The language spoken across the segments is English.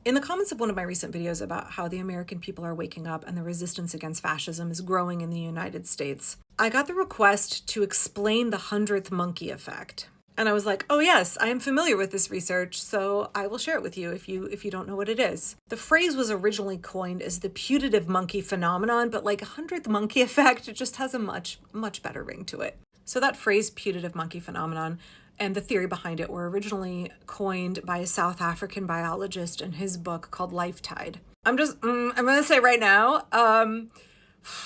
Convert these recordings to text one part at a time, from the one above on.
In the comments of one of my recent videos about how the American people are waking up and the resistance against fascism is growing in the United States, I got the request to explain the 100th monkey effect. And I was like, oh yes, I am familiar with this research, so I will share it with you if you don't know what it is. The phrase was originally coined as the putative monkey phenomenon, but like 100th monkey effect, it just has a much better ring to it. So that phrase, putative monkey phenomenon, and the theory behind it were originally coined by a South African biologist in his book called Life Tide. I'm going to say right now,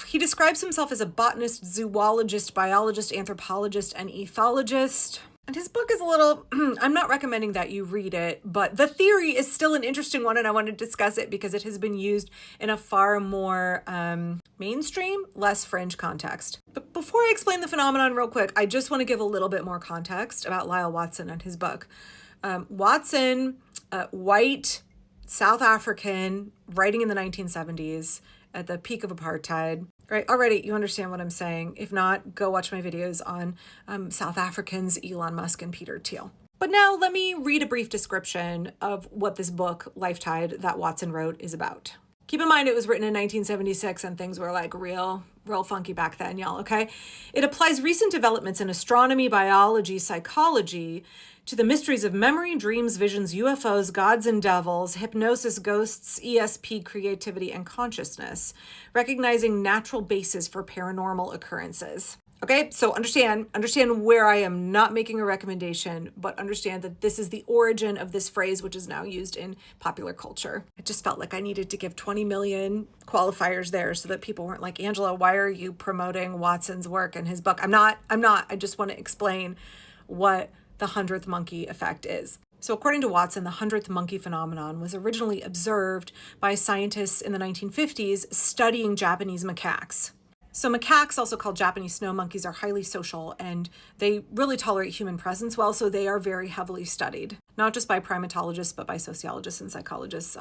he describes himself as a botanist, zoologist, biologist, anthropologist, and ethologist. And his book is a little, I'm not recommending that you read it, but the theory is still an interesting one, and I want to discuss it because it has been used in a far more mainstream, less fringe context. But before I explain the phenomenon real quick, I just want to give a little bit more context about Lyle Watson and his book. Watson, white, South African, writing in the 1970s at the peak of apartheid. Right, already you understand what I'm saying. If not, go watch my videos on South Africans, Elon Musk, and Peter Thiel. But now let me read a brief description of what this book, Life Tide, that Watson wrote is about. Keep in mind it was written in 1976 and things were like real funky back then, y'all, okay? It applies recent developments in astronomy, biology, psychology to the mysteries of memory, dreams, visions, UFOs, gods and devils, hypnosis, ghosts, ESP, creativity, and consciousness, recognizing natural bases for paranormal occurrences. Okay, so understand where I am not making a recommendation, but understand that this is the origin of this phrase, which is now used in popular culture. It just felt like I needed to give 20 million qualifiers there so that people weren't like, Angela, why are you promoting Watson's work and his book? I'm not. I just want to explain what the 100th monkey effect is. So according to Watson, the 100th monkey phenomenon was originally observed by scientists in the 1950s studying Japanese macaques. So macaques, also called Japanese snow monkeys, are highly social and they really tolerate human presence well, so they are very heavily studied, not just by primatologists, but by sociologists and psychologists.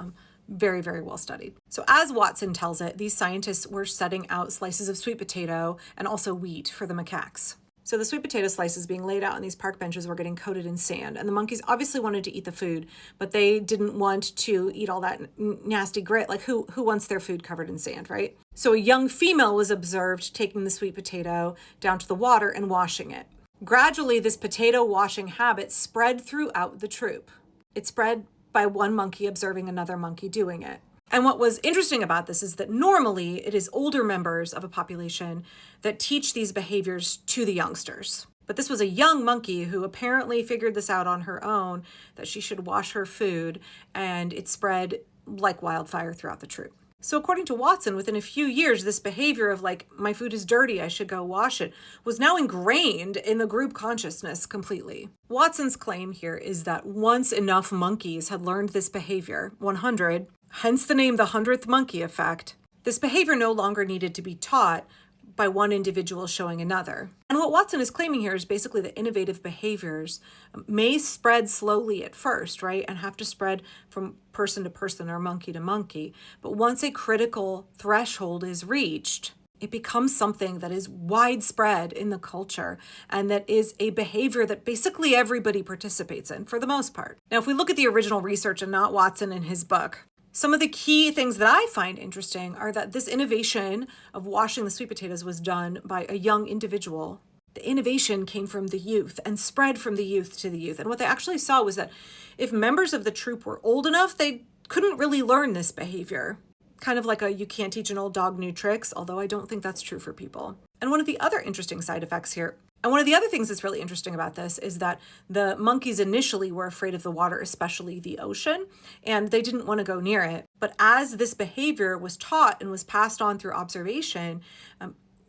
Very, very well studied. So as Watson tells it, these scientists were setting out slices of sweet potato and also wheat for the macaques. So the sweet potato slices being laid out on these park benches were getting coated in sand. And the monkeys obviously wanted to eat the food, but they didn't want to eat all that nasty grit. Like who wants their food covered in sand, right? So a young female was observed taking the sweet potato down to the water and washing it. Gradually, this potato washing habit spread throughout the troop. It spread by one monkey observing another monkey doing it. And what was interesting about this is that normally it is older members of a population that teach these behaviors to the youngsters. But this was a young monkey who apparently figured this out on her own, that she should wash her food, and it spread like wildfire throughout the troop. So according to Watson, within a few years, this behavior of like, my food is dirty, I should go wash it, was now ingrained in the group consciousness completely. Watson's claim here is that once enough monkeys had learned this behavior, 100, hence the name the 100th monkey effect, this behavior no longer needed to be taught by one individual showing another. And what Watson is claiming here is basically that innovative behaviors may spread slowly at first, right? And have to spread from person to person or monkey to monkey. But once a critical threshold is reached, it becomes something that is widespread in the culture and that is a behavior that basically everybody participates in for the most part. Now, if we look at the original research and not Watson in his book, some of the key things that I find interesting are that this innovation of washing the sweet potatoes was done by a young individual. The innovation came from the youth and spread from the youth to the youth. And what they actually saw was that if members of the troop were old enough, they couldn't really learn this behavior. Kind of like a you can't teach an old dog new tricks, although I don't think that's true for people. And one of the other interesting side effects here, and one of the other things that's really interesting about this is that the monkeys initially were afraid of the water, especially the ocean, and they didn't want to go near it. But as this behavior was taught and was passed on through observation,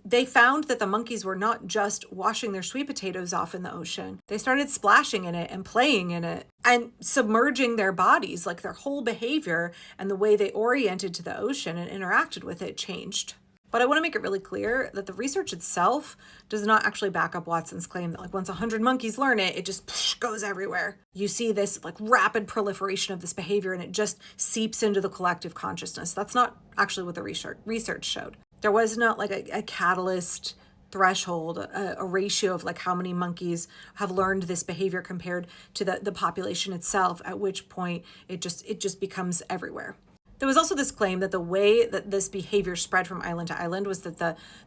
they found that the monkeys were not just washing their sweet potatoes off in the ocean. They started splashing in it and playing in it and submerging their bodies, like their whole behavior and the way they oriented to the ocean and interacted with it changed. But I want to make it really clear that the research itself does not actually back up Watson's claim that like once 100 monkeys learn it, it just goes everywhere. You see this like rapid proliferation of this behavior and it just seeps into the collective consciousness. That's not actually what the research showed. There was not like a catalyst threshold, a ratio of like how many monkeys have learned this behavior compared to the population itself, at which point it just becomes everywhere. There was also this claim that the way that this behavior spread from island to island was that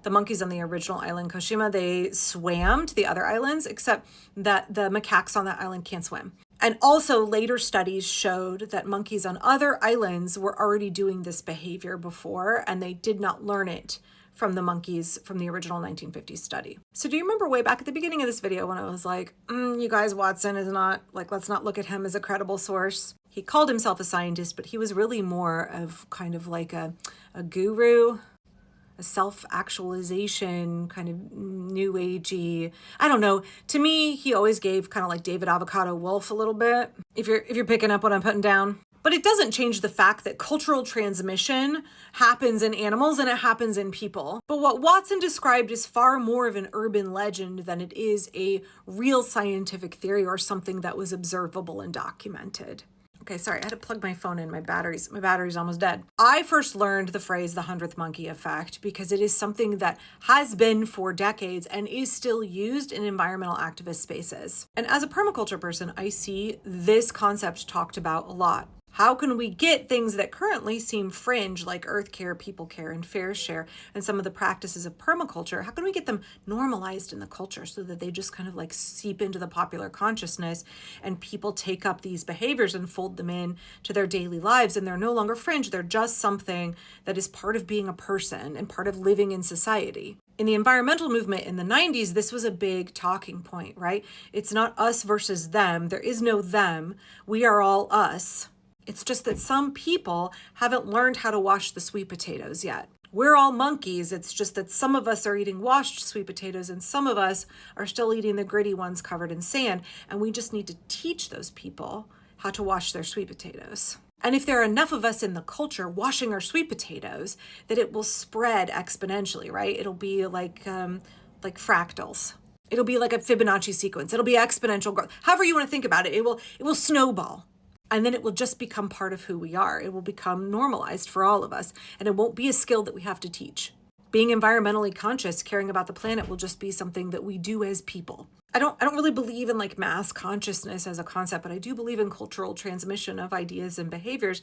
the monkeys on the original island, Koshima, they swam to the other islands, except that the macaques on that island can't swim. And also later studies showed that monkeys on other islands were already doing this behavior before, and they did not learn it from the monkeys from the original 1950s study. So do you remember way back at the beginning of this video when I was like, you guys, Watson is not, like, let's not look at him as a credible source. He called himself a scientist, but he was really more of kind of like a guru, a self-actualization, kind of new agey. I don't know. To me, he always gave kind of like David Avocado Wolf a little bit, if you're picking up what I'm putting down. But it doesn't change the fact that cultural transmission happens in animals and it happens in people. But what Watson described is far more of an urban legend than it is a real scientific theory or something that was observable and documented. Okay, sorry, I had to plug my phone in. My battery's almost dead. I first learned the phrase the 100th monkey effect because it is something that has been for decades and is still used in environmental activist spaces. And as a permaculture person, I see this concept talked about a lot. How can we get things that currently seem fringe, like earth care, people care, and fair share, and some of the practices of permaculture, how can we get them normalized in the culture so that they just kind of like seep into the popular consciousness and people take up these behaviors and fold them in to their daily lives, and they're no longer fringe, they're just something that is part of being a person and part of living in society. In the environmental movement in the 90s, this was a big talking point, right? It's not us versus them. There is no them. We are all us. It's just that some people haven't learned how to wash the sweet potatoes yet. We're all monkeys. It's just that some of us are eating washed sweet potatoes and some of us are still eating the gritty ones covered in sand. And we just need to teach those people how to wash their sweet potatoes. And if there are enough of us in the culture washing our sweet potatoes, that it will spread exponentially, right? It'll be like fractals. It'll be like a Fibonacci sequence. It'll be exponential growth. However you want to think about it, it will snowball. And then it will just become part of who we are. It will become normalized for all of us. And it won't be a skill that we have to teach. Being environmentally conscious, caring about the planet will just be something that we do as people. I don't really believe in like mass consciousness as a concept, but I do believe in cultural transmission of ideas and behaviors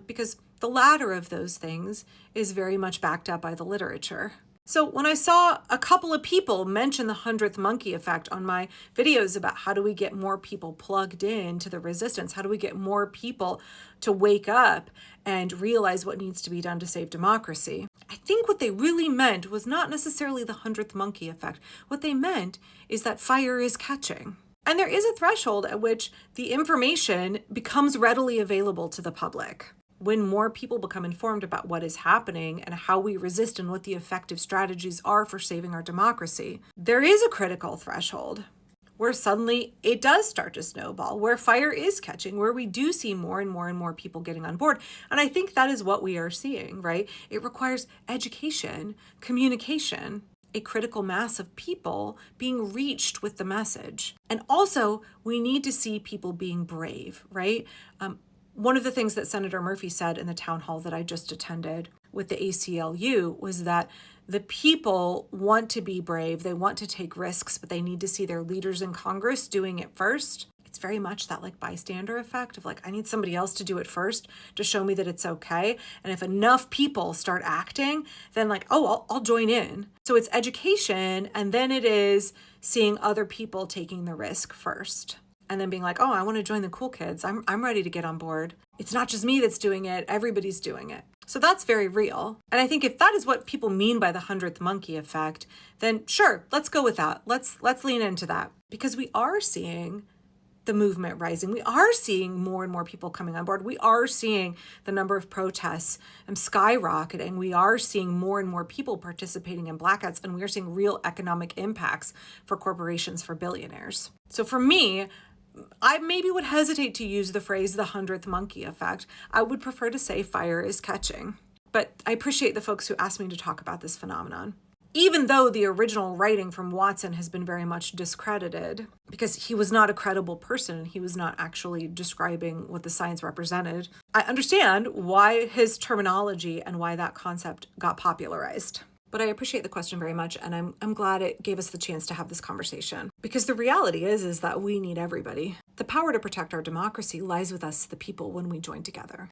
because the latter of those things is very much backed up by the literature. So when I saw a couple of people mention the 100th monkey effect on my videos about how do we get more people plugged in to the resistance, how do we get more people to wake up and realize what needs to be done to save democracy, I think what they really meant was not necessarily the 100th monkey effect. What they meant is that fire is catching. And there is a threshold at which the information becomes readily available to the public. When more people become informed about what is happening and how we resist and what the effective strategies are for saving our democracy, there is a critical threshold where suddenly it does start to snowball, where fire is catching, where we do see more and more and more people getting on board. And I think that is what we are seeing, right? It requires education, communication, a critical mass of people being reached with the message. And also, we need to see people being brave, right? One of the things that Senator Murphy said in the town hall that I just attended with the ACLU was that the people want to be brave, they want to take risks, but they need to see their leaders in Congress doing it first. It's very much that like bystander effect of like, I need somebody else to do it first to show me that it's okay. And if enough people start acting, then like, oh, I'll join in. So it's education, and then it is seeing other people taking the risk first. And then being like, oh, I want to join the cool kids. I'm ready to get on board. It's not just me that's doing it. Everybody's doing it. So that's very real. And I think if that is what people mean by the 100th monkey effect, then sure, let's go with that. Let's lean into that, because we are seeing the movement rising. We are seeing more and more people coming on board. We are seeing the number of protests skyrocketing. We are seeing more and more people participating in blackouts, and we are seeing real economic impacts for corporations, for billionaires. So for me, I maybe would hesitate to use the phrase the 100th monkey effect. I would prefer to say fire is catching. But I appreciate the folks who asked me to talk about this phenomenon. Even though the original writing from Watson has been very much discredited because he was not a credible person and he was not actually describing what the science represented, I understand why his terminology and why that concept got popularized. But I appreciate the question very much, and I'm glad it gave us the chance to have this conversation. Because the reality is that we need everybody. The power to protect our democracy lies with us, the people, when we join together.